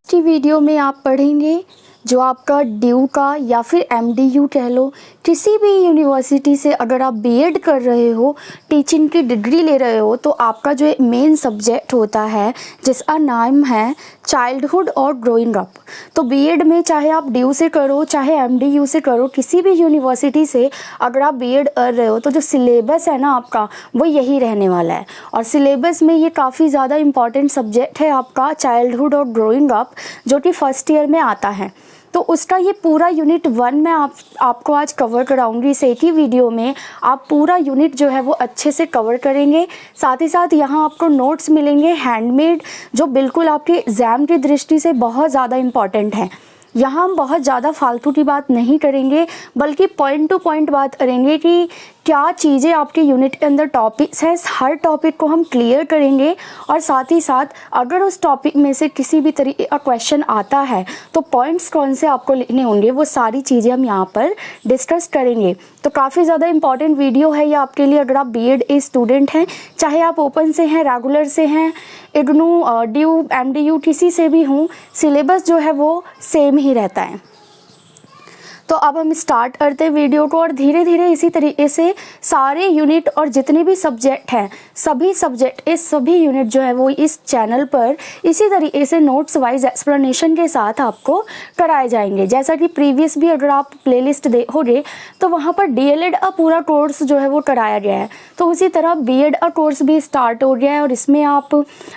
की वीडियो में आप पढ़ेंगे जो आपका ड्यू का या फिर एमडीयू कह लो, किसी भी यूनिवर्सिटी से अगर आप बीएड कर रहे हो, टीचिंग की डिग्री ले रहे हो, तो आपका जो मेन सब्जेक्ट होता है जिसका नाम है चाइल्डहुड और ग्रोइंग अप। तो बीएड में चाहे आप ड्यू से करो चाहे एमडीयू से करो, किसी भी यूनिवर्सिटी से अगर आप बीएड कर रहे हो तो जो सिलेबस है ना आपका, वो यही रहने वाला है। और सिलेबस में ये काफ़ी ज़्यादा इम्पॉर्टेंट सब्जेक्ट है आपका चाइल्डहुड और ग्रोइंग अप, जो कि फर्स्ट ईयर में आता है। तो उसका ये पूरा यूनिट 1 मैं आपको आज कवर कराऊंगी। इस एक ही वीडियो में आप पूरा यूनिट जो है वो अच्छे से कवर करेंगे। साथ ही साथ यहाँ आपको नोट्स मिलेंगे हैंडमेड, जो बिल्कुल आपके एग्ज़ाम की दृष्टि से बहुत ज़्यादा इम्पॉर्टेंट है। यहाँ हम बहुत ज़्यादा फालतू की बात नहीं करेंगे, बल्कि पॉइंट टू पॉइंट बात करेंगे कि क्या चीज़ें आपके यूनिट के अंदर टॉपिक्स हैं, हर टॉपिक को हम क्लियर करेंगे। और साथ ही साथ अगर उस टॉपिक में से किसी भी तरीके का क्वेश्चन आता है तो पॉइंट्स कौन से आपको लिखने होंगे, वो सारी चीज़ें हम यहाँ पर डिस्कस करेंगे। तो काफ़ी ज़्यादा इंपॉर्टेंट वीडियो है ये आपके लिए, अगर आप बीएड स्टूडेंट हैं, चाहे आप ओपन से हैं, रेगुलर से हैं, इग्नू, ड्यू, एमडीयू किसी से भी हों, सिलेबस जो है वो सेम ही रहता है। तो अब हम स्टार्ट करते हैं वीडियो को, और धीरे धीरे इसी तरीके से सारे यूनिट और जितने भी सब्जेक्ट हैं, सभी सब्जेक्ट, इस सभी यूनिट जो है वो इस चैनल पर इसी तरीके से नोट्स वाइज एक्सप्लेनेशन के साथ आपको कराए जाएंगे। जैसा कि प्रीवियस भी अगर आप प्लेलिस्ट देखोगे तो वहाँ पर डीएलएड का पूरा कोर्स जो है वो कराया गया है। तो उसी तरह बीएड का कोर्स भी स्टार्ट हो गया है, और इसमें आप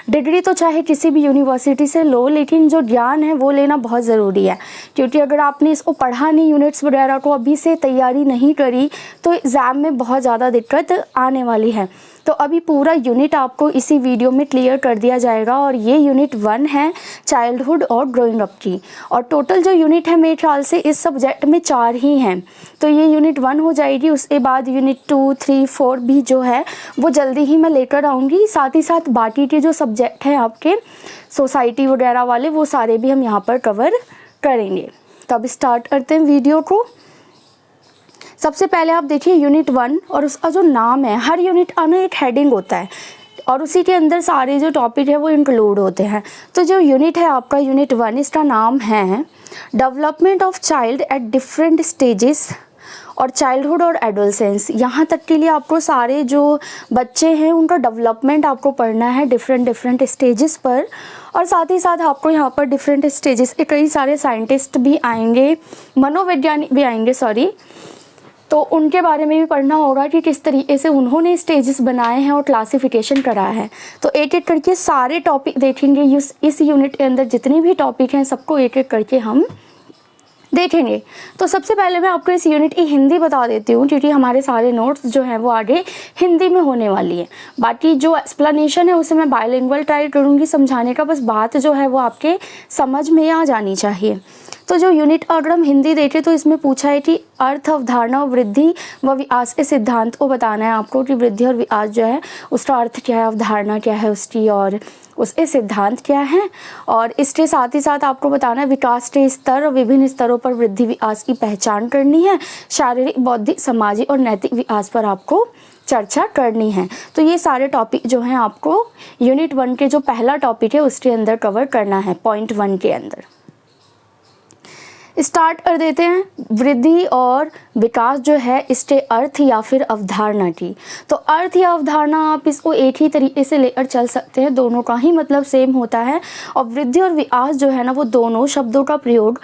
डिग्री तो चाहे किसी भी यूनिवर्सिटी से लो, लेकिन जो ज्ञान है वो लेना बहुत ज़रूरी है। क्योंकि अगर आपने इसको पढ़ा नहीं, यूनिट्स वगैरह को अभी से तैयारी नहीं करी, तो एग्ज़ाम में बहुत ज़्यादा दिक्कत आने वाली है। तो अभी पूरा यूनिट आपको इसी वीडियो में क्लियर कर दिया जाएगा, और ये यूनिट 1 है चाइल्डहुड और ग्रोइंग अप की। और टोटल जो यूनिट है मेरे ख्याल से इस सब्जेक्ट में 4 ही हैं। तो ये यूनिट 1 हो जाएगी, उसके बाद यूनिट 2, 3, 4 भी जो है वो जल्दी ही मैं लेकर आऊँगी। साथ ही साथ बाकी के जो सब्जेक्ट हैं आपके सोसाइटी वगैरह वाले, वो सारे भी हम यहाँ पर कवर करेंगे। तो अब स्टार्ट करते हैं वीडियो को। सबसे पहले आप देखिए यूनिट 1, और उसका जो नाम है, हर यूनिट का ना एक हेडिंग होता है और उसी के अंदर सारे जो टॉपिक है वो इंक्लूड होते हैं। तो जो यूनिट है आपका यूनिट 1, इसका नाम है development of child at different stages, और चाइल्डहुड और एडोलसेंस। यहाँ तक के लिए आपको सारे जो बच्चे हैं उनका डेवलपमेंट आपको पढ़ना है डिफरेंट स्टेजेस पर। और साथ ही साथ आपको यहाँ पर डिफरेंट स्टेजेस के कई सारे साइंटिस्ट भी आएंगे, मनोवैज्ञानिक भी आएंगे, तो उनके बारे में भी पढ़ना होगा कि किस तरीके से उन्होंने स्टेजेस बनाए हैं और क्लासिफिकेशन कराया है। तो एक एक करके सारे टॉपिक देखेंगे। इस यूनिट के अंदर जितने भी टॉपिक हैं सबको एक एक करके हम देखेंगे। तो सबसे पहले मैं आपको इस यूनिट की हिंदी बता देती हूँ, क्योंकि हमारे सारे नोट्स जो हैं वो आगे हिंदी में होने वाली है। बाकी जो एक्सप्लेनेशन है उसे मैं बायलिंगुअल ट्राई करूँगी समझाने का, बस बात जो है वो आपके समझ में आ जानी चाहिए। तो जो यूनिट अगर हम हिंदी देखें तो इसमें पूछा है कि अर्थ, अवधारणा, वृद्धि व विकास के सिद्धांत को बताना है आपको, कि वृद्धि और विकास जो है उसका अर्थ क्या है, अवधारणा क्या है उसकी, और उसके सिद्धांत क्या हैं। और इसके साथ ही साथ आपको बताना है विकास के स्तर और विभिन्न स्तरों पर वृद्धि विकास की पहचान करनी है। शारीरिक, बौद्धिक, सामाजिक और नैतिक विकास पर आपको चर्चा करनी है। तो ये सारे टॉपिक जो हैं आपको यूनिट 1 के जो पहला टॉपिक है उसके अंदर कवर करना है, पॉइंट 1 के अंदर। स्टार्ट कर देते हैं वृद्धि और विकास जो है इसके अर्थ या फिर अवधारणा की। तो अर्थ या अवधारणा आप इसको एक ही तरीके से लेकर चल सकते हैं, दोनों का ही मतलब सेम होता है। और वृद्धि और विकास जो है ना, वो दोनों शब्दों का प्रयोग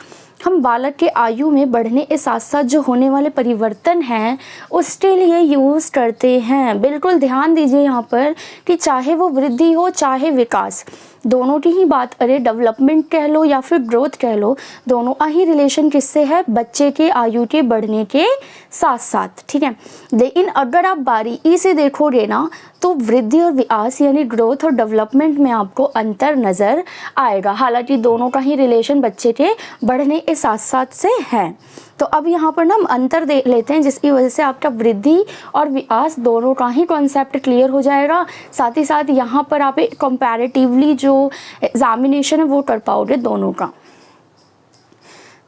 हम बालक के आयु में बढ़ने के साथ साथ जो होने वाले परिवर्तन हैं उसके लिए यूज़ करते हैं। बिल्कुल ध्यान दीजिए यहाँ पर कि चाहे वो वृद्धि हो चाहे विकास, दोनों की ही बात करें, डेवलपमेंट कह लो या फिर ग्रोथ कह लो, दोनों का ही रिलेशन किससे है, बच्चे के आयु के बढ़ने के साथ साथ, ठीक है। लेकिन अगर आप बारीकी से देखोगे ना तो वृद्धि और विकास यानी ग्रोथ और डेवलपमेंट में आपको अंतर नज़र आएगा। हालांकि दोनों का ही रिलेशन बच्चे के बढ़ने के साथ साथ से है। तो अब यहाँ पर ना हम अंतर देख लेते हैं, जिसकी वजह से आपका वृद्धि और विकास दोनों का ही कॉन्सेप्ट क्लियर हो जाएगा। साथ ही साथ यहाँ पर आप कंपैरेटिवली जो एग्जामिनेशन है वो कर पाओगे दोनों का।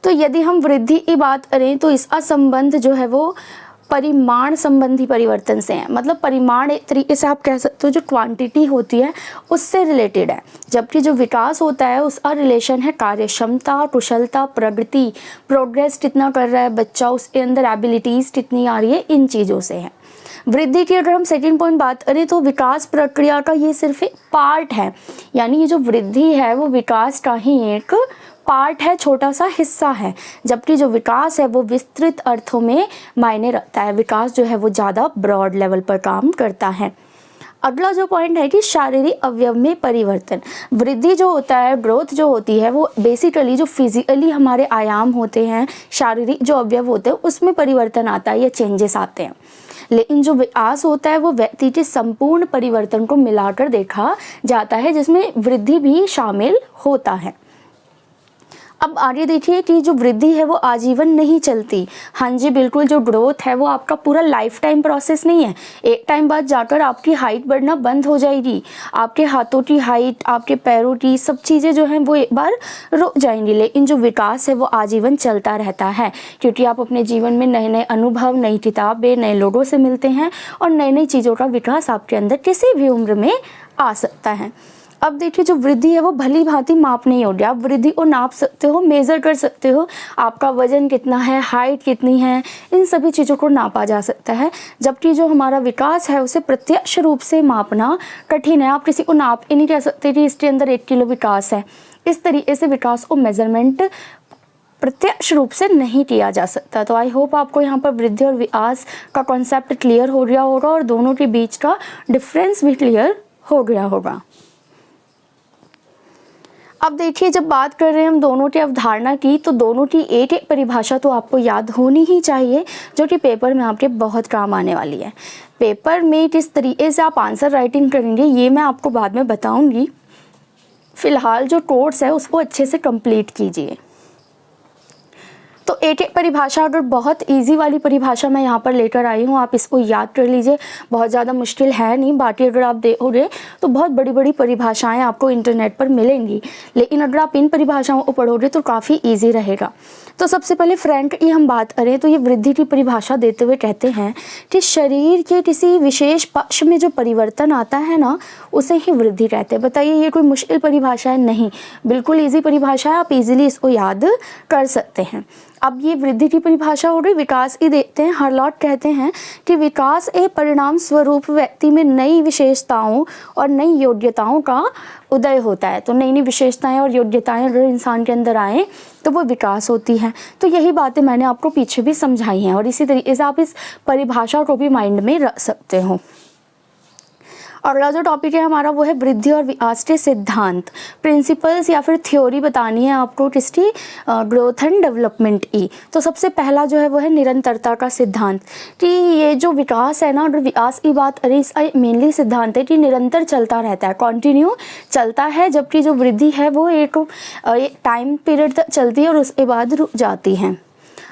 तो यदि हम वृद्धि की बात करें तो इसका संबंध जो है वो परिमाण संबंधी परिवर्तन से हैं। मतलब परिमाण एक तरीके से आप कह सकते हो जो क्वांटिटी होती है उससे रिलेटेड है, जबकि जो विकास होता है उसका रिलेशन है कार्यक्षमता, कुशलता, प्रगति, प्रोग्रेस कितना कर रहा है बच्चा, उसके अंदर एबिलिटीज़ कितनी आ रही है, इन चीज़ों से है। वृद्धि की अगर हम सेकंड पॉइंट बात करें तो विकास प्रक्रिया का ये सिर्फ एक पार्ट है, यानी ये जो वृद्धि है वो विकास का ही एक पार्ट है, छोटा सा हिस्सा है, जबकि जो विकास है वो विस्तृत अर्थों में मायने रखता है। विकास जो है वो ज़्यादा ब्रॉड लेवल पर काम करता है। अगला जो पॉइंट है कि शारीरिक अवयव में परिवर्तन। वृद्धि जो होता है, ग्रोथ जो होती है, वो बेसिकली जो फिजिकली हमारे आयाम होते हैं, शारीरिक जो अवयव होते हैं उसमें परिवर्तन आता है या चेंजेस आते हैं। लेकिन जो विकास होता है वो व्यक्ति के संपूर्ण परिवर्तन को मिलाकर देखा जाता है, जिसमें वृद्धि भी शामिल होता है। अब आगे देखिए कि जो वृद्धि है वो आजीवन नहीं चलती। हाँ जी बिल्कुल, जो ग्रोथ है वो आपका पूरा लाइफ टाइम प्रोसेस नहीं है। एक टाइम बाद जाकर आपकी हाइट बढ़ना बंद हो जाएगी, आपके हाथों की हाइट, आपके पैरों की सब चीज़ें जो हैं वो एक बार रुक जाएंगी। लेकिन जो विकास है वो आजीवन चलता रहता है, क्योंकि आप अपने जीवन में नए नए अनुभव, नई किताबें, नए लोगों से मिलते हैं और नई नई चीज़ों का विकास आपके अंदर किसी भी उम्र में आ सकता है। अब देखिए जो वृद्धि है वो भली भांति माप नहीं होगी। आप वृद्धि को नाप सकते हो, मेज़र कर सकते हो, आपका वजन कितना है, हाइट कितनी है, इन सभी चीज़ों को नापा जा सकता है। जबकि जो हमारा विकास है उसे प्रत्यक्ष रूप से मापना कठिन है। आप किसी को नाप ही नहीं कह सकते कि इसके अंदर 1 किलो विकास है। इस तरीके से विकास को मेजरमेंट प्रत्यक्ष रूप से नहीं किया जा सकता। तो आई होप आपको यहाँ पर वृद्धि और विकास का कॉन्सेप्ट क्लियर हो गया होगा और दोनों के बीच का डिफरेंस भी क्लियर हो गया होगा। अब देखिए जब बात कर रहे हैं हम दोनों की अवधारणा की, तो दोनों की एक एक परिभाषा तो आपको याद होनी ही चाहिए, जो कि पेपर में आपके बहुत काम आने वाली है। पेपर में किस तरीके से आप आंसर राइटिंग करेंगे ये मैं आपको बाद में बताऊंगी। फ़िलहाल जो कोर्स है उसको अच्छे से कंप्लीट कीजिए। तो एक एक परिभाषा, अगर बहुत इजी वाली परिभाषा मैं यहाँ पर लेकर आई हूँ, आप इसको याद कर लीजिए, बहुत ज़्यादा मुश्किल है नहीं। बाकी अगर आप देखोगे तो बहुत बड़ी बड़ी परिभाषाएं आपको इंटरनेट पर मिलेंगी, लेकिन अगर आप इन परिभाषाओं को पढ़ोगे तो काफ़ी इजी रहेगा। तो सबसे पहले फ्रंट की हम बात करें तो ये वृद्धि की परिभाषा देते हुए कहते हैं कि शरीर के किसी विशेष पक्ष में जो परिवर्तन आता है ना, उसे ही वृद्धि कहते हैं। बताइए ये कोई मुश्किल परिभाषा है? नहीं, बिल्कुल ईजी परिभाषा है, आप इजीली इसको याद कर सकते हैं। अब ये वृद्धि की परिभाषा हो गई। विकास की देखते हैं। हरलॉट कहते हैं कि विकास एक परिणाम स्वरूप व्यक्ति में नई विशेषताओं और नई योग्यताओं का उदय होता है। तो नई नई विशेषताएं और योग्यताएं अगर इंसान के अंदर आए तो वो विकास होती है। तो यही बातें मैंने आपको पीछे भी समझाई हैं और इसी तरीके से आप इस परिभाषा को भी माइंड में रख सकते हो। अगला जो टॉपिक है हमारा वो है वृद्धि और विकास के सिद्धांत, प्रिंसिपल्स या फिर थ्योरी बतानी है आपको किसकी, ग्रोथ एंड डेवलपमेंट की। तो सबसे पहला जो है वो है निरंतरता का सिद्धांत, कि ये जो विकास है ना, अगर विकास की बात करें इसका मेनली सिद्धांत है कि निरंतर चलता रहता है, कंटिन्यू चलता है, जबकि जो वृद्धि है वो एक टाइम पीरियड तक चलती है और उसके बाद रुक जाती है।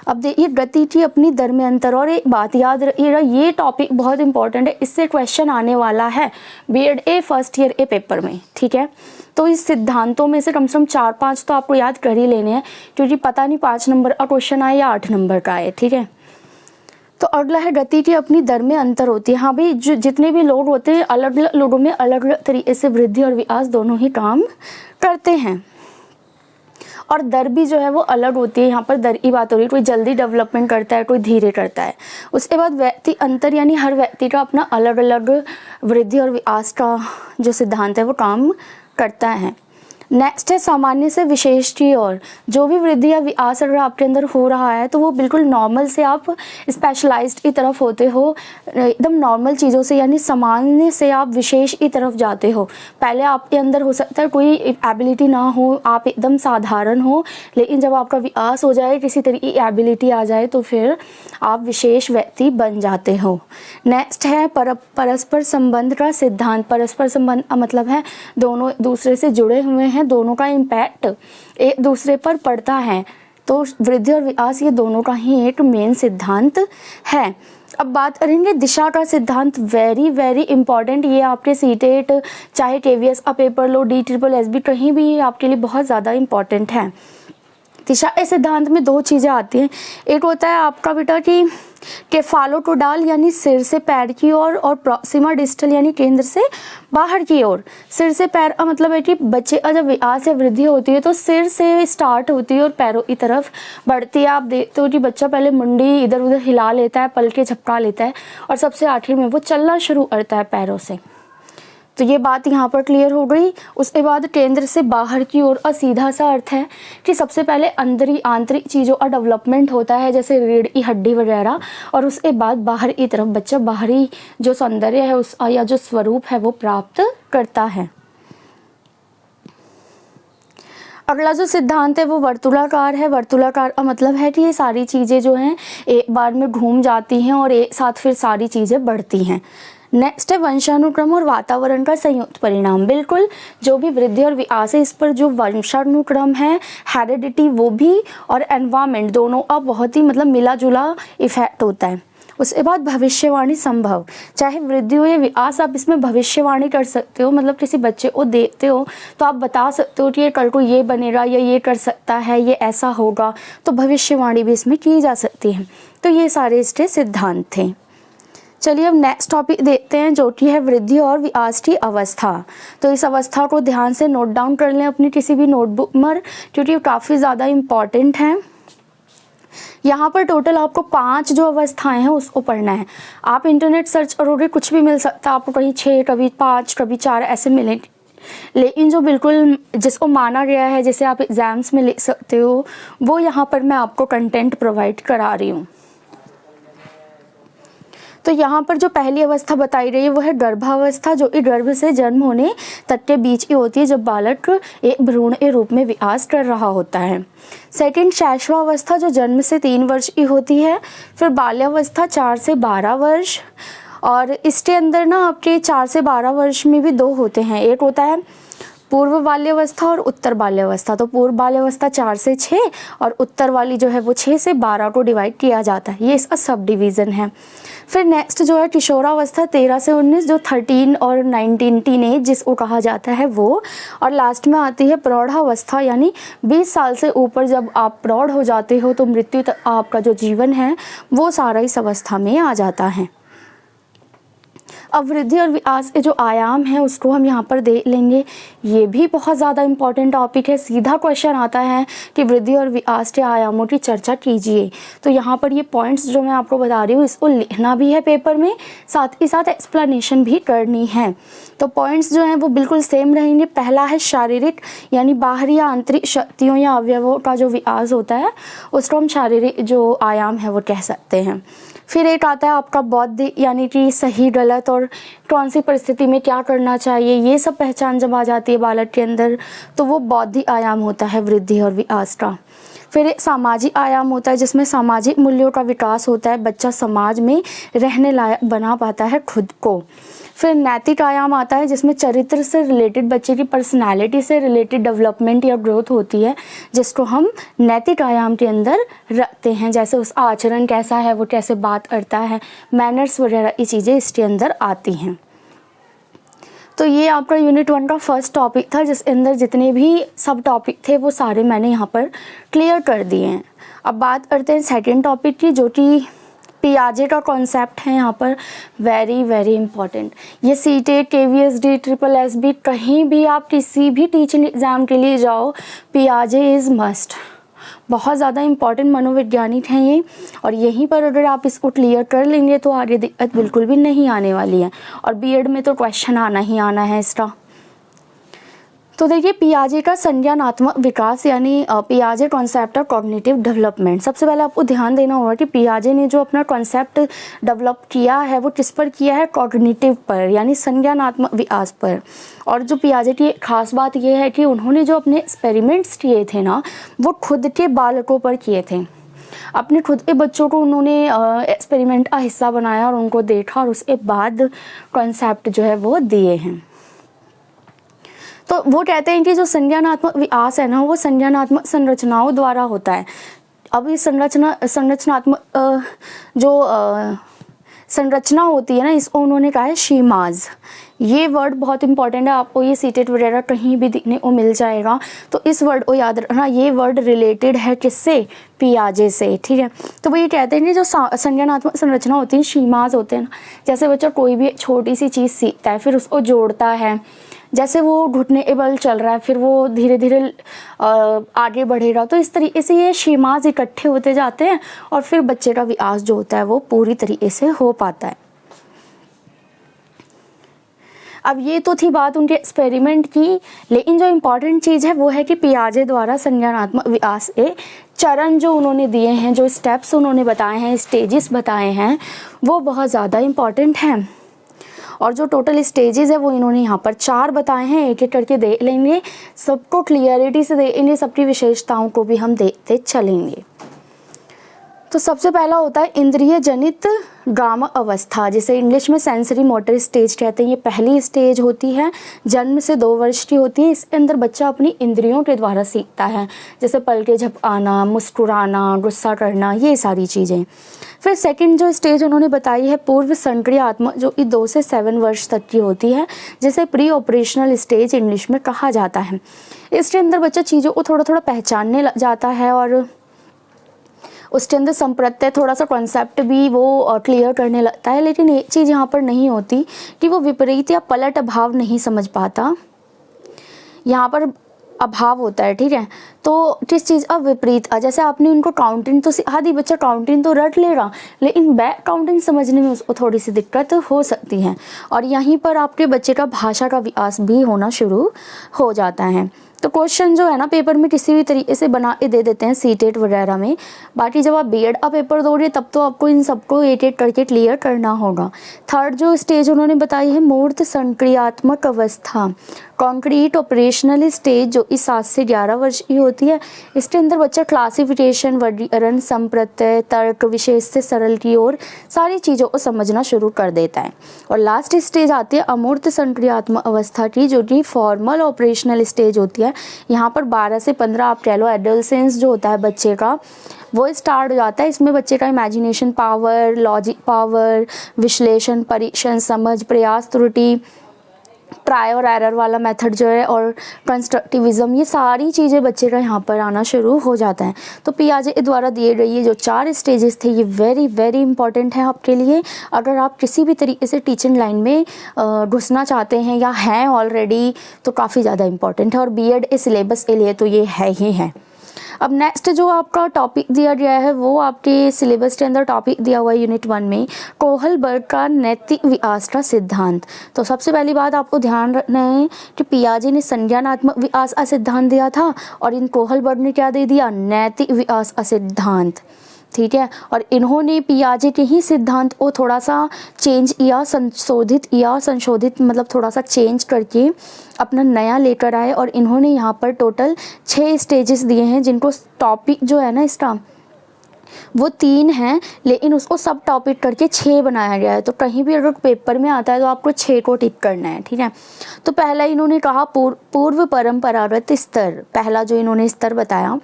अब देखिए गति की अपनी दर में अंतर, और एक बात याद रखिएगा, ये टॉपिक बहुत इंपॉर्टेंट है, इससे क्वेश्चन आने वाला है बीएड ए फर्स्ट ईयर ए पेपर में, ठीक है। तो इस सिद्धांतों में से कम 4-5 तो आपको याद कर ही लेने हैं, क्योंकि पता नहीं 5 नंबर का क्वेश्चन आए या 8 नंबर का आए, ठीक है। तो अगला है गति की अपनी दर में अंतर होती है। हाँ भाई, जो जितने भी लोग होते हैं अलग अलग लोगों में अलग अलग तरीके से वृद्धि और विकास दोनों ही काम करते हैं, और दर भी जो है वो अलग होती है। यहाँ पर दर की बात हो रही है, कोई जल्दी डेवलपमेंट करता है, कोई धीरे करता है। उसके बाद व्यक्ति अंतर, यानी हर व्यक्ति का अपना अलग अलग वृद्धि और विकास का जो सिद्धांत है वो काम करता है। नेक्स्ट है सामान्य से विशेष की ओर। जो भी वृद्धि या विकास अगर आपके अंदर हो रहा है तो वो बिल्कुल नॉर्मल से आप स्पेशलाइज्ड की तरफ होते हो, एकदम नॉर्मल चीज़ों से, यानी सामान्य से आप विशेष की तरफ जाते हो। पहले आपके अंदर हो सकता है कोई एबिलिटी ना हो, आप एकदम साधारण हो, लेकिन जब आपका विकास हो जाए, किसी तरह की एबिलिटी आ जाए, तो फिर आप विशेष व्यक्ति बन जाते हो। नेक्स्ट है परस्पर संबंध का सिद्धांत। परस्पर संबंध का मतलब है दोनों दूसरे से जुड़े हुए हैं, दोनों का इम्पैक्ट एक दूसरे पर पड़ता है। तो वृद्धि और विकास ये दोनों का ही एक मेन सिद्धांत है। अब बात करेंगे दिशा का सिद्धांत, वेरी वेरी इंपॉर्टेंट। ये आपके सीटेट चाहे केवीएस का पेपर लो, DSSS कहीं भी, ये आपके लिए बहुत ज़्यादा इंपॉर्टेंट है। दिशा सिद्धांत में दो चीज़ें आती हैं। एक होता है आपका बेटा कि केफालोटोडाल यानी सिर से पैर की ओर, और प्रॉक्सिमा डिस्टल यानी केंद्र से बाहर की ओर। सिर से पैर का मतलब है कि बच्चे जब विकास या वृद्धि होती है तो सिर से स्टार्ट होती है और पैरों की तरफ बढ़ती है। आप देखते हो कि बच्चा पहले मुंडी इधर उधर हिला लेता है, पलके झपका लेता है, और सबसे आखिर में वो चलना शुरू करता है पैरों से। तो ये बात यहाँ पर क्लियर हो गई। उसके बाद केंद्र से बाहर की ओर का सीधा सा अर्थ है कि सबसे पहले अंदरी आंतरिक चीज़ों का डेवलपमेंट होता है, जैसे रीढ़ की हड्डी वगैरह, और उसके बाद बाहर की तरफ बच्चा बाहरी जो सौंदर्य है उस या जो स्वरूप है वो प्राप्त करता है। अगला जो सिद्धांत है वो वर्तुलाकार है। वर्तुलाकार का मतलब है कि ये सारी चीज़ें जो हैं एक बार में घूम जाती हैं और एक साथ फिर सारी चीज़ें बढ़ती हैं। नेक्स्ट है वंशानुक्रम और वातावरण का संयुक्त परिणाम। बिल्कुल, जो भी वृद्धि और विकास है इस पर जो वंशानुक्रम है, हेरिडिटी, वो भी, और एनवायरनमेंट, दोनों का बहुत ही मतलब मिला जुला इफेक्ट होता है। उसके बाद भविष्यवाणी संभव, चाहे वृद्धि हो या विकास, आप इसमें भविष्यवाणी कर सकते हो। मतलब किसी बच्चे को देखते हो तो आप बता सकते हो कि ये कल को ये बनेगा या ये कर सकता है, ये ऐसा होगा, तो भविष्यवाणी भी इसमें की जा सकती है। तो ये सारे इसके सिद्धांत थे। चलिए अब नेक्स्ट टॉपिक देखते हैं जो कि है वृद्धि और विकास की अवस्था। तो इस अवस्था को ध्यान से नोट डाउन कर लें अपनी किसी भी नोटबुक पर, क्योंकि काफ़ी ज़्यादा इम्पॉर्टेंट है। यहाँ पर टोटल आपको 5 जो अवस्थाएं हैं उसको पढ़ना है। आप इंटरनेट सर्च करोगे कुछ भी मिल सकता है आपको, कहीं 6, कभी 5, कभी 4 ऐसे मिले, लेकिन जो बिल्कुल जिसको माना गया है, जैसे आप एग्ज़ाम्स में लिख सकते हो, वो यहाँ पर मैं आपको कंटेंट प्रोवाइड करा रही हूँ। तो यहाँ पर जो पहली अवस्था बताई रही है वो है गर्भावस्था, जो कि गर्भ से जन्म होने तक के बीच की होती है, जब बालक एक भ्रूण के रूप में विकास कर रहा होता है। सेकंड शैशवावस्था, जो जन्म से 3 वर्ष की होती है। फिर बाल्यावस्था 4 से 12 वर्ष, और इसके अंदर ना आपके 4 से 12 वर्ष में भी 2 होते हैं। एक होता है पूर्व बाल्यावस्था और उत्तर बाल्यावस्था। तो पूर्व बाल्यावस्था 4 से 6 और उत्तर वाली जो है वो 6 से 12 को डिवाइड किया जाता है। ये इसका सब डिवीज़न है। फिर नेक्स्ट जो है किशोरावस्था 13 से 19, जो 13 और 19 टीनेज जिसको कहा जाता है वो। और लास्ट में आती है प्रौढ़ावस्था, यानी 20 साल से ऊपर जब आप प्रौढ़ हो जाते हो तो मृत्यु तक आपका जो जीवन है वो सारा इस अवस्था में आ जाता है। अब वृद्धि और विकास के जो आयाम हैं उसको हम यहाँ पर देख लेंगे। ये भी बहुत ज़्यादा इम्पॉर्टेंट टॉपिक है। सीधा क्वेश्चन आता है कि वृद्धि और विकास के आयामों की चर्चा कीजिए। तो यहाँ पर ये पॉइंट्स जो मैं आपको बता रही हूँ इसको लिखना भी है पेपर में, साथ ही साथ एक्सप्लेनेशन भी करनी है। तो पॉइंट्स जो हैं वो बिल्कुल सेम रहेंगे। पहला है शारीरिक, यानी बाहरी या आंतरिक शक्तियों या अवयवों का जो विकास होता है उसको हम शारीरिक जो आयाम है वो कह सकते हैं। फिर एक आता है आपका बौद्धिक, यानी कि सही गलत और कौन सी परिस्थिति में क्या करना चाहिए, ये सब पहचान जब आ जाती है बालक के अंदर तो वो बौद्धिक आयाम होता है वृद्धि और विकास का। फिर एक सामाजिक आयाम होता है जिसमें सामाजिक मूल्यों का विकास होता है, बच्चा समाज में रहने लायक बना पाता है खुद को। फिर नैतिक आयाम आता है जिसमें चरित्र से रिलेटेड, बच्चे की पर्सनालिटी से रिलेटेड डेवलपमेंट या ग्रोथ होती है, जिसको हम नैतिक आयाम के अंदर रखते हैं। जैसे उस आचरण कैसा है, वो कैसे बात करता है, मैनर्स वगैरह ये चीज़ें इसके अंदर आती हैं। तो ये आपका यूनिट 1 का फर्स्ट टॉपिक था, जिसके अंदर जितने भी सब टॉपिक थे वो सारे मैंने यहाँ पर क्लियर कर दिए हैं। अब बात करते हैं सेकंड टॉपिक की, जो कि पियाजे का कॉन्सेप्ट है। यहाँ पर वेरी वेरी इंपॉर्टेंट, ये सीटेट, केवीएसडी, ट्रिपल एसबी, कहीं भी आप किसी भी टीचिंग एग्ज़ाम के लिए जाओ, पियाजे इज़ मस्ट। बहुत ज़्यादा इम्पॉर्टेंट मनोवैज्ञानिक हैं ये, और यहीं पर अगर आप इसको क्लियर कर लेंगे तो आगे दिक्कत बिल्कुल भी नहीं आने वाली है। और बीएड में तो क्वेश्चन आना ही आना है इसका। तो देखिए पियाजे का संज्ञानात्मक विकास, यानी पियाजे कॉन्सेप्ट ऑफ कॉग्निटिव डेवलपमेंट। सबसे पहले आपको ध्यान देना होगा कि पियाजे ने जो अपना कॉन्सेप्ट डेवलप किया है वो किस पर किया है, कॉग्निटिव पर, यानी संज्ञानात्मक विकास पर। और जो पियाजे की खास बात ये है कि उन्होंने जो अपने एक्सपेरिमेंट्स किए थे ना वो खुद के बालकों पर किए थे। अपने खुद के बच्चों को उन्होंने एक्सपेरिमेंट का हिस्सा बनाया और उनको देखा और उसके बाद कॉन्सेप्ट जो है वो दिए हैं। तो वो कहते हैं कि जो संज्ञानात्मक विकास है ना वो संज्ञानात्मक संरचनाओं द्वारा होता है। अब इस संरचना होती है ना, इसको उन्होंने कहा है शीमाज, ये वर्ड बहुत इंपॉर्टेंट है, आपको ये सीटेट वगैरह कहीं भी दिखने को मिल जाएगा, तो इस वर्ड को याद रखना। ये वर्ड रिलेटेड है किससे? पियाजे से, ठीक है। तो वो ये कहते हैं कि जो संज्ञानात्मक संरचना होती है, शीमाज होते हैं ना, जैसे बच्चा कोई भी छोटी सी चीज़ सीखता है फिर उसको जोड़ता है, जैसे वो घुटने के बल चल रहा है फिर वो धीरे धीरे आगे बढ़ेगा, तो इस तरीके से ये शीमाज इकट्ठे होते जाते हैं और फिर बच्चे का विकास जो होता है वो पूरी तरीके से हो पाता है। अब ये तो थी बात उनके एक्सपेरिमेंट की, लेकिन जो इम्पॉर्टेंट चीज़ है वो है कि पियाजे द्वारा संज्ञानात्मक विकास के चरण जो उन्होंने दिए हैं, जो स्टेप्स उन्होंने बताए हैं, स्टेजेस बताए हैं, वो बहुत ज़्यादा इम्पॉर्टेंट हैं। और जो टोटल स्टेजेस है वो इन्होंने यहाँ पर 4 बताए हैं, एक एक करके देख लेंगे, सबको क्लियरिटी से देखेंगे, सबकी विशेषताओं को भी हम देखते चलेंगे। तो सबसे पहला होता है इंद्रिय जनित गामक अवस्था, जिसे इंग्लिश में सेंसरी मोटर स्टेज कहते हैं। ये पहली स्टेज होती है, जन्म से 2 वर्ष की होती है। इसके अंदर बच्चा अपनी इंद्रियों के द्वारा सीखता है, जैसे पलके झपकाना, मुस्कुराना, गुस्सा करना, ये सारी चीज़ें। फिर सेकंड जो स्टेज उन्होंने बताई है पूर्व संक्रियात्मक, जो कि 2 से 7 वर्ष तक की होती है, जिसे प्री ऑपरेशनल स्टेज इंग्लिश में कहा जाता है। इसके अंदर बच्चा चीज़ों को थोड़ा थोड़ा पहचानने लग जाता है और उसके अंदर संप्रत्यय थोड़ा सा कॉन्सेप्ट भी वो क्लियर करने लगता है। लेकिन एक चीज़ यहाँ पर नहीं होती कि वो विपरीत या पलट अभाव नहीं समझ पाता, यहाँ पर अभाव होता है, ठीक है। तो किस चीज़ का विपरीत, जैसे आपने उनको काउंटिंग तो सिखा दी, बच्चा काउंटिंग तो रट लेगा, लेकिन बैक काउंटिंग समझने में उसको थोड़ी सी दिक्कत हो सकती है। और यहीं पर आपके बच्चे का भाषा का विकास भी होना शुरू हो जाता है। तो क्वेश्चन जो है ना पेपर में किसी भी तरीके से बना के दे देते हैं सीटेट वगैरह में, बाकी जब आप बीएड का पेपर दोगे तब तो आपको इन सबको एक एक करके क्लियर करना होगा। थर्ड जो स्टेज उन्होंने बताई है मूर्त संक्रियात्मक अवस्था, कॉन्क्रीट ऑपरेशनल स्टेज, जो इस 7 से 11 वर्ष की होती है। इसके अंदर बच्चा क्लासिफिकेशन, वर्गीकरण, संप्रत्यय, तर्क, विशेष से सरल की ओर सारी चीज़ों को समझना शुरू कर देता है। और लास्ट स्टेज आती है अमूर्त संक्रियात्मक अवस्था की, जो कि फॉर्मल ऑपरेशनल स्टेज होती है। यहाँ पर 12 से 15 आप कह लो एडोलसेंस जो होता है बच्चे का वो स्टार्ट हो जाता है। इसमें बच्चे का इमेजिनेशन पावर, लॉजिक पावर, विश्लेषण, परीक्षण, समझ, प्रयास, त्रुटि, ट्राई और एरर वाला मेथड जो है, और कंस्ट्रक्टिविज्म, ये सारी चीज़ें बच्चे का यहाँ पर आना शुरू हो जाता है। तो पियाजे द्वारा दिए गए ये जो 4 स्टेजेस थे ये वेरी वेरी इंपॉर्टेंट है आपके लिए। अगर आप किसी भी तरीके से टीचिंग लाइन में घुसना चाहते हैं या हैं ऑलरेडी तो काफ़ी ज़्यादा इंपॉर्टेंट है, और बीएड के सिलेबस के लिए तो ये है ही है। अब नेक्स्ट जो आपका टॉपिक दिया गया है वो आपके सिलेबस के अंदर टॉपिक दिया हुआ है यूनिट 1 में, कोहलबर्ग का नैतिक विकास का सिद्धांत। तो सबसे पहली बात आपको ध्यान रखना है कि पियाजे ने संज्ञानात्मक विकास का सिद्धांत दिया था और इन कोहलबर्ग ने क्या दे दिया, नैतिक विकास का सिद्धांत, ठीक है। और इन्होंने पियाजे के ही सिद्धांत को थोड़ा सा चेंज किया, संशोधित मतलब थोड़ा सा चेंज करके अपना नया लेकर आए। और इन्होंने यहाँ पर टोटल 6 स्टेजेस दिए हैं, जिनको टॉपिक जो है ना इसका वो 3 हैं, लेकिन उसको सब टॉपिक करके 6 बनाया गया है। तो कहीं भी अगर पेपर में आता है तो आपको 6 को टिक करना है, ठीक है। तो पहला इन्होंने कहा पूर्व परंपरागत स्तर, पहला जो इन्होंने स्तर बताया,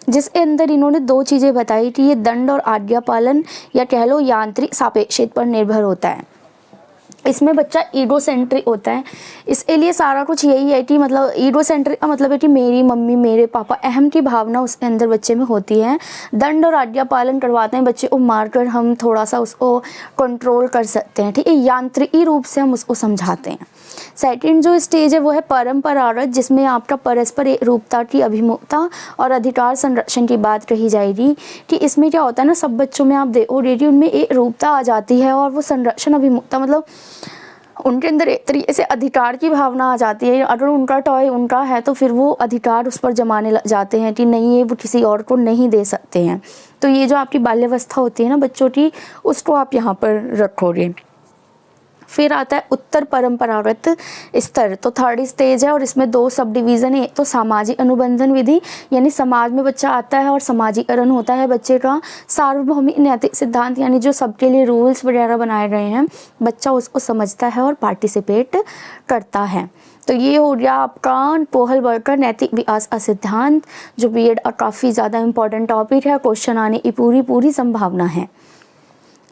जिसके अंदर इन्होंने 2 चीज़ें बताई कि ये दंड और आज्ञा पालन या कह लो यांत्रिक सापेक्षित पर निर्भर होता है। इसमें बच्चा ईगोसेंट्रिक होता है, इसके लिए सारा कुछ यही है कि मतलब ईगोसेंट्रिक का मतलब है कि मेरी मम्मी, मेरे पापा, अहम की भावना उसके अंदर बच्चे में होती है। दंड और आज्ञा पालन करवाते हैं बच्चे को, मारकर हम थोड़ा सा उसको कंट्रोल कर सकते हैं, ठीक है, यांत्रिकी रूप से हम उसको समझाते हैं। सेकंड जो स्टेज है वो है परंपरागत, जिसमें आपका परस्पर एकरूपता की अभिमुखता और अधिकार संरक्षण की बात कही जाएगी। कि इसमें क्या होता है ना, सब बच्चों में आप देखोगे उनमें एकरूपता आ जाती है और वो संरक्षण अभिमुखता मतलब उनके अंदर एक तरीके से अधिकार की भावना आ जाती है। अगर उनका टॉय उनका है तो फिर वो अधिकार उस पर जमाने लग जाते हैं कि नहीं ये वो किसी और को नहीं दे सकते हैं। तो ये जो आपकी बाल्यावस्था होती है ना बच्चों की, उसको आप यहाँ पर रखोगे। फिर आता है उत्तर परंपरागत स्तर, तो थर्ड स्टेज है और इसमें 2 सब डिवीज़न है। तो सामाजिक अनुबंधन विधि, यानी समाज में बच्चा आता है और समाजीकरण होता है बच्चे का। सार्वभौमिक नैतिक सिद्धांत, यानी जो सबके लिए रूल्स वगैरह बनाए गए हैं बच्चा उसको समझता है और पार्टिसिपेट करता है। तो ये हो गया आपका कोहलबर्ग का नैतिक विकास का सिद्धांत, जो बीएड का काफ़ी ज़्यादा इंपॉर्टेंट टॉपिक है, क्वेश्चन आने की पूरी संभावना है।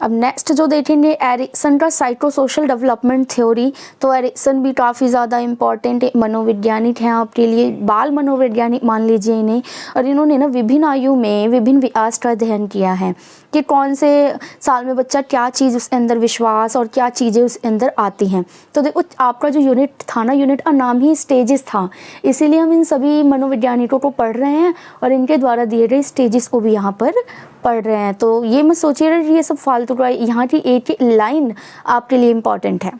अब नेक्स्ट जो देखेंगे एरिक्सन का साइकोसोशल डेवलपमेंट थ्योरी। तो एरिक्सन भी काफ़ी ज़्यादा इम्पॉर्टेंट मनोवैज्ञानिक हैं आपके लिए, बाल मनोवैज्ञानिक मान लीजिए इन्हें। और इन्होंने ना विभिन्न आयु में विभिन्न विकास का अध्ययन किया है कि कौन से साल में बच्चा क्या चीज़ उसके अंदर विश्वास और क्या चीज़ें उसके अंदर आती हैं। तो देखो आपका जो यूनिट था ना, यूनिट का नाम ही स्टेजेस था, इसीलिए हम इन सभी मनोवैज्ञानिकों को पढ़ रहे हैं और इनके द्वारा दिए गए स्टेजेस को भी यहाँ पर पढ़ रहे हैं। तो ये मत सोचिए ये सब फालतू का, यहाँ की एक लाइन आपके लिए इम्पॉर्टेंट है।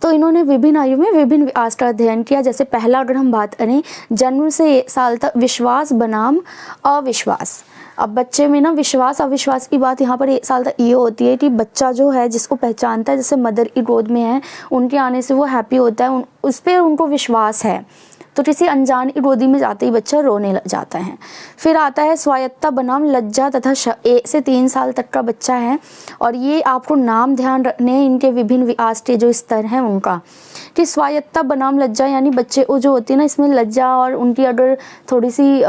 तो इन्होंने विभिन्न आयु में विभिन्न विकास का अध्ययन किया। जैसे पहला अगर हम बात करें, जन्म से 1 साल तक विश्वास बनाम अविश्वास। अब बच्चे में ना विश्वास अविश्वास की बात यहाँ पर 1 साल तक ये होती है कि बच्चा जो है जिसको पहचानता है, जैसे मदर की गोद में है, उनके आने से वो हैप्पी होता है, उस पर उनको विश्वास है। तो किसी अनजान की गोदी में जाते ही बच्चा रोने लग जाता है। फिर आता है स्वायत्तता बनाम लज्जा तथा 1 से 3 साल तक का बच्चा है, और ये आपको नाम ध्यान रखने इनके विभिन्न विकास के जो स्तर हैं उनका, कि स्वायत्तता बनाम लज्जा यानी बच्चे को जो होती है ना, इसमें लज्जा और उनकी अगर थोड़ी सी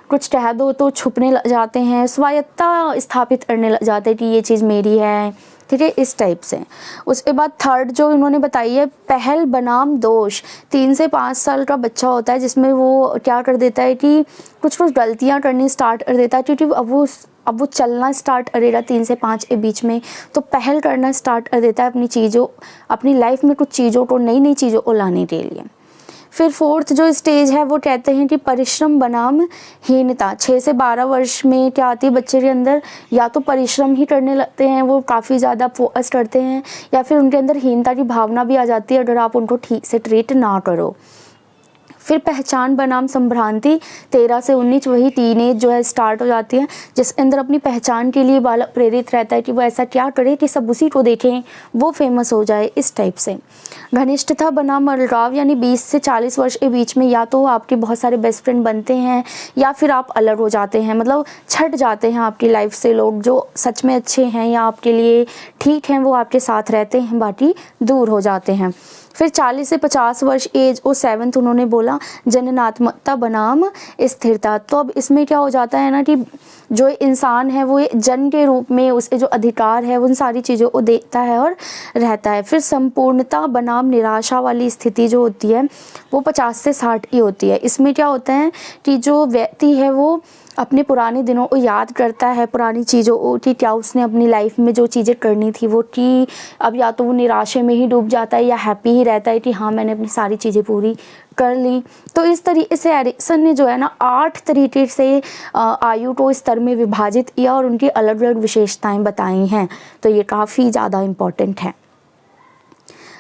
कुछ कह दो तो छुपने लग जाते हैं, स्वायत्तता स्थापित करने लग जाते हैं कि ये चीज़ मेरी है, ठीक है, इस टाइप से। उसके बाद थर्ड जो इन्होंने बताई है, पहल बनाम दोष। 3 से 5 साल का बच्चा होता है जिसमें वो क्या कर देता है कि कुछ गलतियां करनी स्टार्ट कर देता है, क्योंकि अब वो चलना स्टार्ट करेगा 3 से 5 के बीच में, तो पहल करना स्टार्ट कर देता है अपनी लाइफ में कुछ चीज़ों को, नई चीज़ों को लाने के लिए। फिर फोर्थ जो स्टेज है वो कहते हैं कि परिश्रम बनाम हीनता। 6 से 12 वर्ष में क्या आती है बच्चे के अंदर, या तो परिश्रम ही करने लगते हैं, वो काफ़ी ज़्यादा फोकस करते हैं, या फिर उनके अंदर हीनता की भावना भी आ जाती है अगर आप उनको ठीक से ट्रीट ना करो। फिर पहचान बनाम संभ्रांति। 13 से 19 वही टीनेज जो है स्टार्ट हो जाती है, जिसके अंदर अपनी पहचान के लिए बालक प्रेरित रहता है कि वो ऐसा क्या करे कि सब उसी को देखें, वो फेमस हो जाए, इस टाइप से। घनिष्ठता बनाम अलगाव यानी 20 से 40 वर्ष के बीच में या तो आपके बहुत सारे बेस्ट फ्रेंड बनते हैं या फिर आप अलग हो जाते हैं, मतलब छट जाते हैं आपकी लाइफ से लोग जो सच में अच्छे हैं या आपके लिए ठीक हैं, वो आपके साथ रहते हैं, बाकी दूर हो जाते हैं। फिर 40 से 50 वर्ष एज और 7th उन्होंने बोला जननात्मकता बनाम स्थिरता। तो अब इसमें क्या हो जाता है ना कि जो इंसान है वो जन के रूप में उसके जो अधिकार है उन सारी चीज़ों को देखता है और रहता है। फिर संपूर्णता बनाम निराशा वाली स्थिति जो होती है वो 50 से 60 की होती है। इसमें क्या होता है कि जो व्यक्ति है वो अपने पुराने दिनों को याद करता है, पुरानी चीज़ों को कि क्या उसने अपनी लाइफ में जो चीज़ें करनी थी वो की, अब या तो वो निराशे में ही डूब जाता है या हैप्पी ही रहता है कि हाँ मैंने अपनी सारी चीज़ें पूरी कर ली। तो इस तरीके से एरिक्सन ने जो है ना 8 तरीके से आयु को स्तर में विभाजित किया और उनकी अलग अलग विशेषताएं बताई हैं। तो ये काफ़ी ज़्यादा इम्पॉर्टेंट है।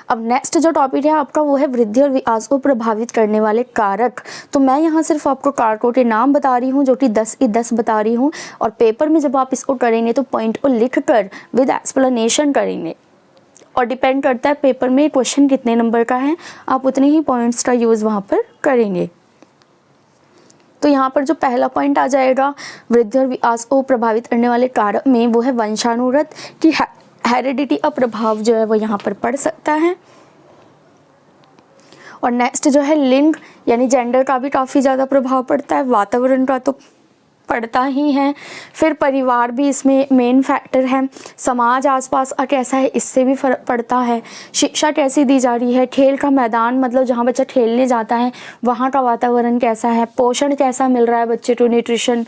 अब नेक्स्ट जो टॉपिक है आपका वो है वृद्धि और विकास को प्रभावित करने वाले कारक। तो मैं यहाँ सिर्फ आपको कारकों के नाम बता रही हूँ जो कि 10 की 10 बता रही हूँ, और पेपर में जब आप इसको करेंगे तो पॉइंट को लिख कर विद एक्सप्लेनेशन करेंगे, और डिपेंड करता है पेपर में क्वेश्चन कितने नंबर का है, आप उतने ही पॉइंट्स का यूज़ वहाँ पर करेंगे। तो यहाँ पर जो पहला पॉइंट आ जाएगा वृद्धि और विकास को प्रभावित करने वाले कारक में, वो है वंशानुगत की हेरिडिटी का प्रभाव जो है वो यहाँ पर पड़ सकता है। और नेक्स्ट जो है लिंग यानी जेंडर का भी काफ़ी ज़्यादा प्रभाव पड़ता है, वातावरण का तो पड़ता ही है। फिर परिवार भी इसमें मेन फैक्टर है, समाज आसपास का कैसा है इससे भी फर्क पड़ता है, शिक्षा कैसी दी जा रही है, खेल का मैदान मतलब जहाँ बच्चा खेलने जाता है वहाँ का वातावरण कैसा है, पोषण कैसा मिल रहा है बच्चे को, न्यूट्रिशन,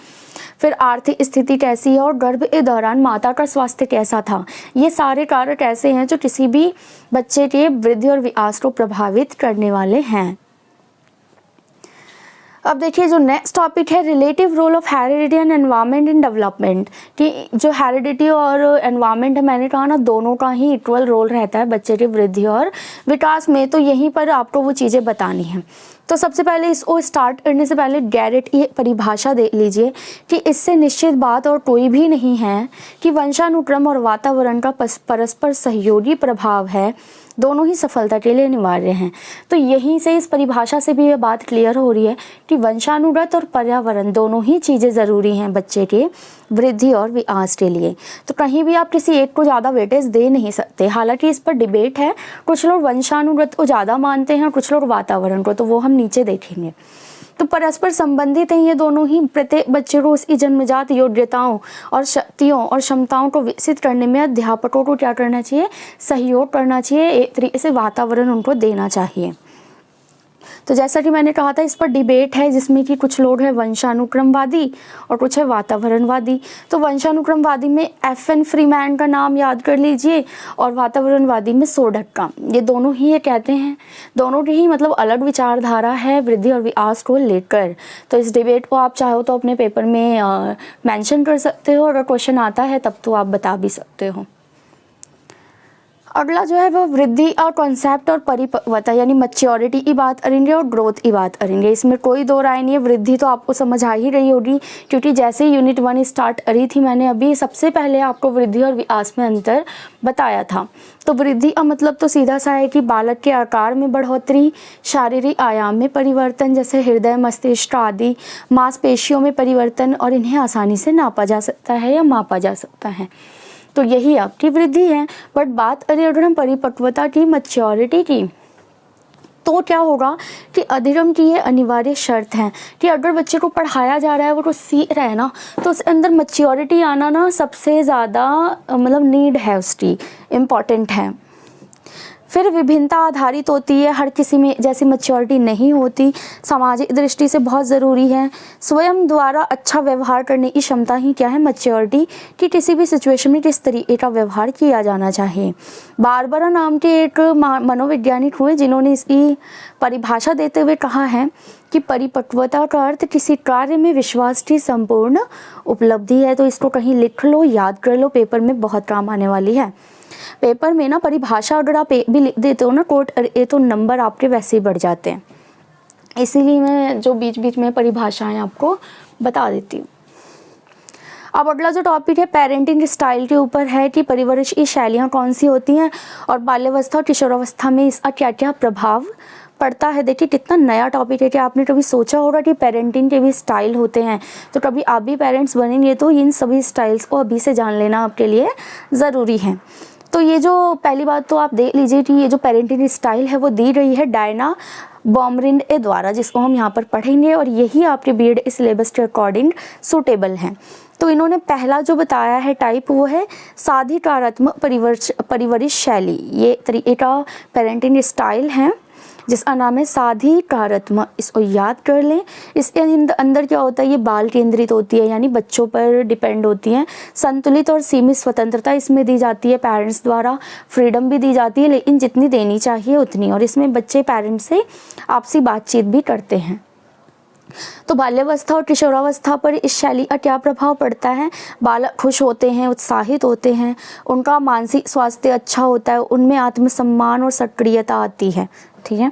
फिर आर्थिक स्थिति कैसी है और गर्भ के दौरान माता का स्वास्थ्य कैसा था। ये सारे कारक ऐसे हैं जो किसी भी बच्चे के वृद्धि और विकास को प्रभावित करने वाले हैं। अब देखिए जो नेक्स्ट टॉपिक है relative role of heredity and environment in development, कि जो हेरिडिटी और एनवायरनमेंट है मैंने कहा ना दोनों का ही इक्वल रोल रहता है बच्चे की वृद्धि और विकास में। तो यहीं पर आपको वो चीज़ें बतानी हैं। तो सबसे पहले इसको स्टार्ट करने से पहले गैरेट की परिभाषा दे लीजिए कि इससे निश्चित बात और कोई भी नहीं है कि वंशानुक्रम और वातावरण का परस्पर सहयोगी प्रभाव है, दोनों ही सफलता के लिए अनिवार्य हैं। तो यहीं से इस परिभाषा से भी ये बात क्लियर हो रही है कि वंशानुगत और पर्यावरण दोनों ही चीज़ें ज़रूरी हैं बच्चे के वृद्धि और विकास के लिए। तो कहीं भी आप किसी एक को ज़्यादा वेटेज दे नहीं सकते। हालांकि इस पर डिबेट है, कुछ लोग वंशानुगत को ज़्यादा मानते हैं, कुछ लोग वातावरण को, तो वो हम नीचे देखेंगे। तो परस्पर संबंधित हैं ये दोनों ही। प्रत्येक बच्चे को उसकी जन्मजात योग्यताओं और शक्तियों और क्षमताओं को विकसित करने में अध्यापकों को क्या करना चाहिए, सहयोग करना चाहिए, एक तरीके से वातावरण उनको देना चाहिए। तो जैसा कि मैंने कहा था, इस पर डिबेट है जिसमें कि कुछ लोग हैं वंशानुक्रमवादी और कुछ है वातावरणवादी। तो वंशानुक्रमवादी में FN फ्रीमैन का नाम याद कर लीजिए और वातावरणवादी में सोडक का। ये दोनों ही ये कहते हैं, दोनों की ही मतलब अलग विचारधारा है वृद्धि और विकास को लेकर। तो इस डिबेट को आप चाहो तो अपने पेपर में मेंशन कर सकते हो, अगर क्वेश्चन आता है तब तो आप बता भी सकते हो। अगला जो है वो वृद्धि और कॉन्सेप्ट और परिपक्वता यानी मैच्योरिटी की बात करेंगे और ग्रोथ की बात करेंगे। इसमें कोई दो राय नहीं है। वृद्धि तो आपको समझ आ ही रही होगी, क्योंकि जैसे ही यूनिट 1 स्टार्ट करी थी मैंने अभी, सबसे पहले आपको वृद्धि और विकास में अंतर बताया था। तो वृद्धि का मतलब तो सीधा सा है कि बालक के आकार में बढ़ोतरी, शारीरिक आयाम में परिवर्तन जैसे हृदय, मस्तिष्क आदि, मांसपेशियों में परिवर्तन, और इन्हें आसानी से नापा जा सकता है या मापा जा सकता है। तो यही आपकी वृद्धि है। बट बात करें अगर हम परिपक्वता की, मैच्योरिटी की, तो क्या होगा कि अधिगम की ये अनिवार्य शर्त है कि अगर बच्चे को पढ़ाया जा रहा है, वो कुछ सीख रहा है ना, तो उसके अंदर मैच्योरिटी आना ना सबसे ज़्यादा मतलब नीड है, उसकी इम्पॉर्टेंट है। फिर विभिन्नता आधारित होती है, हर किसी में जैसी मैच्योरिटी नहीं होती, सामाजिक दृष्टि से बहुत ज़रूरी है। स्वयं द्वारा अच्छा व्यवहार करने की क्षमता ही क्या है, मैच्योरिटी, कि किसी भी सिचुएशन में किस तरीके का व्यवहार किया जाना चाहिए। बारबरा नाम के एक मनोवैज्ञानिक हुए जिन्होंने इसकी परिभाषा देते हुए कहा है कि परिपक्वता का अर्थ किसी कार्य में विश्वास की संपूर्ण उपलब्धि है। तो इसको कहीं लिख लो, याद कर लो, पेपर में बहुत काम आने वाली है। पेपर में ना परिभाषा अगर आप एक भी लिख देते हो ना कोट, तो नंबर आपके वैसे ही बढ़ जाते हैं। इसीलिए मैं जो बीच बीच में परिभाषाएं आपको बता देती हूँ। अब अगला जो टॉपिक है पेरेंटिंग स्टाइल के ऊपर है कि परिवरिश की शैलियाँ कौन सी होती हैं और बाल्यावस्था और किशोरावस्था में इसका क्या क्या प्रभाव पड़ता है। देखिए कितना नया टॉपिक है कि आपने कभी सोचा होगा कि पेरेंटिंग के भी स्टाइल होते हैं। तो कभी आप भी पेरेंट्स बनेंगे तो इन सभी स्टाइल्स को अभी से जान लेना आपके लिए ज़रूरी है। तो ये जो पहली बात तो आप देख लीजिए कि ये जो पेरेंटिंग स्टाइल है वो दी गई है डायना बॉमरिंड ए द्वारा, जिसको हम यहाँ पर पढ़ेंगे, और यही आपके बीएड सिलेबस के अकॉर्डिंग सूटेबल हैं। तो इन्होंने पहला जो बताया है टाइप वो है साधिकारात्मक परिवरिश शैली। ये तरीके का पेरेंटिंग स्टाइल है जिसका नाम है साधिकारात्मक, इसको याद कर लें। इसके अंदर क्या होता है, ये बाल केंद्रित होती है यानी बच्चों पर डिपेंड होती हैं। संतुलित और सीमित स्वतंत्रता इसमें दी जाती है, पेरेंट्स द्वारा फ्रीडम भी दी जाती है लेकिन जितनी देनी चाहिए उतनी, और इसमें बच्चे पेरेंट्स से आपसी बातचीत भी करते हैं। तो बाल्यावस्था और किशोरावस्था पर इस शैली का क्या प्रभाव पड़ता है। बालक खुश होते हैं, उत्साहित होते हैं, उनका मानसिक स्वास्थ्य अच्छा होता है, उनमें आत्मसम्मान और सक्रियता आती है। ठीक है,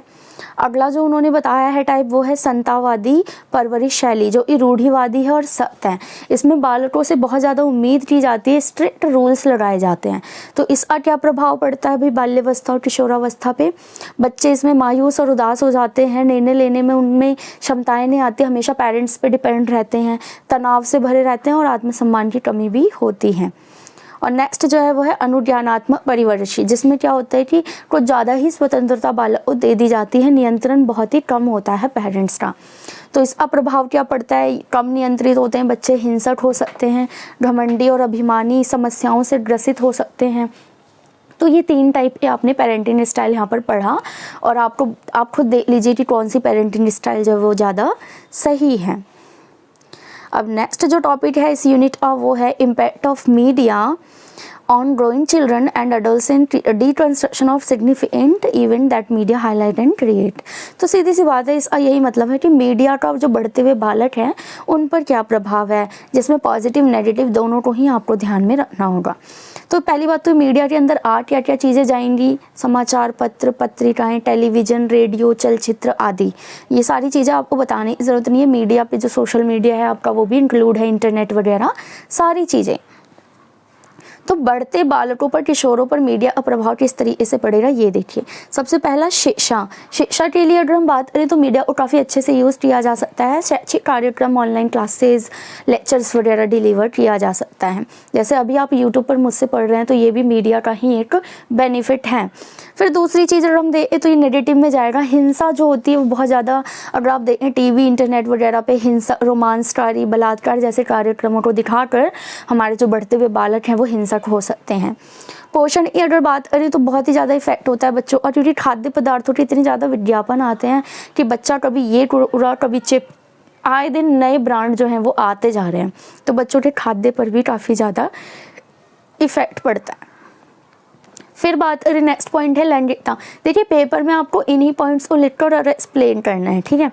अगला जो उन्होंने बताया है टाइप वो है संतावादी परवरिश शैली, जो रूढ़िवादी है और सख्त है। इसमें बालकों से बहुत ज़्यादा उम्मीद की जाती है, स्ट्रिक्ट रूल्स लगाए जाते हैं। तो इसका क्या प्रभाव पड़ता है भाई बाल्यावस्था और किशोरावस्था पे। बच्चे इसमें मायूस और उदास हो जाते हैं, निर्णय लेने में उनमें क्षमताएं नहीं आती, हमेशा पेरेंट्स पे डिपेंड रहते हैं, तनाव से भरे रहते हैं और आत्मसम्मान की कमी भी होती है। और नेक्स्ट जो है वो है अनुज्ञानात्मक परिवरिशी, जिसमें क्या होता है कि कुछ ज़्यादा ही स्वतंत्रता बालक को दे दी जाती है, नियंत्रण बहुत ही कम होता है पेरेंट्स का। तो इसका प्रभाव क्या पड़ता है, कम नियंत्रित होते हैं बच्चे, हिंसक हो सकते हैं, घमंडी और अभिमानी, समस्याओं से ग्रसित हो सकते हैं। तो ये 3 टाइप के आपने पेरेंटिंग स्टाइल यहाँ पर पढ़ा, और आप खुद देख लीजिए कि कौन सी पेरेंटिंग स्टाइल जो है वो ज़्यादा सही है। अब नेक्स्ट जो टॉपिक है इस यूनिट का वो है impact of media on growing children and adolescent, deconstruction of significant event that media highlight and create। तो सीधी सी बात है, इसका यही मतलब है कि मीडिया का जो बढ़ते हुए बालक हैं उन पर क्या प्रभाव है, जिसमें पॉजिटिव नेगेटिव दोनों को ही आपको ध्यान में रखना होगा। तो पहली बात तो मीडिया के अंदर क्या क्या चीज़ें जाएंगी, समाचार पत्र, पत्रिकाएं, टेलीविज़न, रेडियो, चलचित्र आदि, ये सारी चीज़ें आपको बताने की ज़रूरत नहीं है। मीडिया पे जो सोशल मीडिया है आपका वो भी इंक्लूड है, इंटरनेट वगैरह सारी चीज़ें। तो बढ़ते बालकों पर, किशोरों पर मीडिया का प्रभाव किस तरीके से पड़ेगा ये देखिए। सबसे पहला शिक्षा के लिए अगर हम बात करें तो मीडिया को काफ़ी अच्छे से यूज़ किया जा सकता है। शैक्षिक कार्यक्रम, ऑनलाइन क्लासेस, लेक्चर्स वगैरह डिलीवर किया जा सकता है। जैसे अभी आप यूट्यूब पर मुझसे पढ़ रहे हैं तो ये भी मीडिया का ही एक बेनिफिट है। फिर दूसरी चीज़ अगर हम देखें तो ये नेगेटिव में जाएगा। हिंसा जो होती है वो बहुत ज़्यादा, अगर आप देखें टीवी इंटरनेट वगैरह पे हिंसा, रोमांसकारी, बलात्कार जैसे कार्यक्रमों को दिखाकर हमारे जो बढ़ते हुए बालक हैं वो हिंसक हो सकते हैं। पोषण की अगर बात करें तो बहुत ही ज़्यादा इफेक्ट होता है बच्चों का, क्योंकि खाद्य पदार्थों के इतने ज़्यादा विज्ञापन आते हैं कि बच्चा कभी ये कुरकुरा, कभी चिप, आए दिन नए ब्रांड जो हैं वो आते जा रहे हैं, तो बच्चों के खाद्य पर भी काफ़ी ज़्यादा इफेक्ट पड़ता है। फिर बात करें, नेक्स्ट पॉइंट है लैंगिकता। देखिए पेपर में आपको इन्हीं पॉइंट्स को लिखकर और एक्सप्लेन करना है, ठीक है।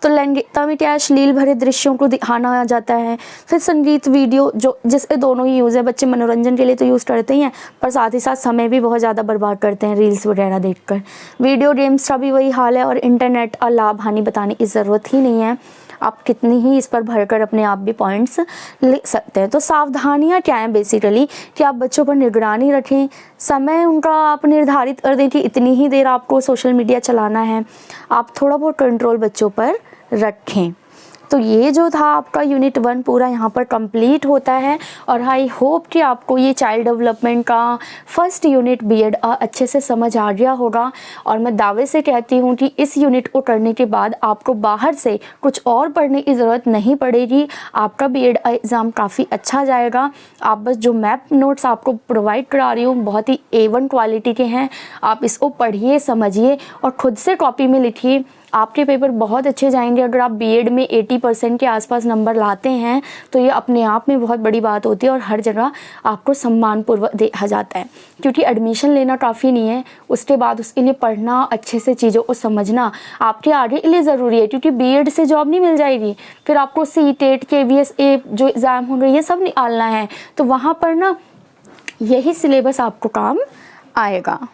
तो लैंगिकता में क्या है, अश्लील भरे दृश्यों को दिखाना आ जाता है। फिर संगीत, वीडियो, जो जिसके दोनों ही यूज़ है, बच्चे मनोरंजन के लिए तो यूज़ करते ही हैं पर साथ ही साथ समय भी बहुत ज़्यादा बर्बाद करते हैं रील्स वगैरह देखकर। वीडियो गेम्स का भी वही हाल है, और इंटरनेट और लाभ हानि बताने की ज़रूरत ही नहीं है, आप कितनी ही इस पर भरकर अपने आप भी पॉइंट्स लिख सकते हैं। तो सावधानियां क्या हैं बेसिकली, कि आप बच्चों पर निगरानी रखें, समय उनका आप निर्धारित कर दें कि इतनी ही देर आपको सोशल मीडिया चलाना है, आप थोड़ा बहुत कंट्रोल बच्चों पर रखें। तो ये जो था आपका यूनिट 1 पूरा यहाँ पर कंप्लीट होता है, और आई होप कि आपको ये चाइल्ड डेवलपमेंट का फर्स्ट यूनिट बीएड अच्छे से समझ आ गया होगा। और मैं दावे से कहती हूँ कि इस यूनिट को करने के बाद आपको बाहर से कुछ और पढ़ने की ज़रूरत नहीं पड़ेगी, आपका बीएड एग्ज़ाम काफ़ी अच्छा जाएगा। आप बस जो मैप नोट्स आपको प्रोवाइड करा रही हूँ बहुत ही A1 क्वालिटी के हैं, आप इसको पढ़िए, समझिए और खुद से कॉपी में लिखिए, आपके पेपर बहुत अच्छे जाएंगे। अगर आप बीएड में 80% के आसपास नंबर लाते हैं तो ये अपने आप में बहुत बड़ी बात होती है, और हर जगह आपको सम्मानपूर्वक देखा जाता है, क्योंकि एडमिशन लेना काफ़ी नहीं है, उसके बाद उसके लिए पढ़ना, अच्छे से चीज़ों को समझना आपके आगे के लिए ज़रूरी है, क्योंकि बीएड से जॉब नहीं मिल जाएगी, फिर आपको CTET, KVS जो एग्ज़ाम होंगे ये सब निकालना है, तो वहाँ पर ना यही सिलेबस आपको काम आएगा।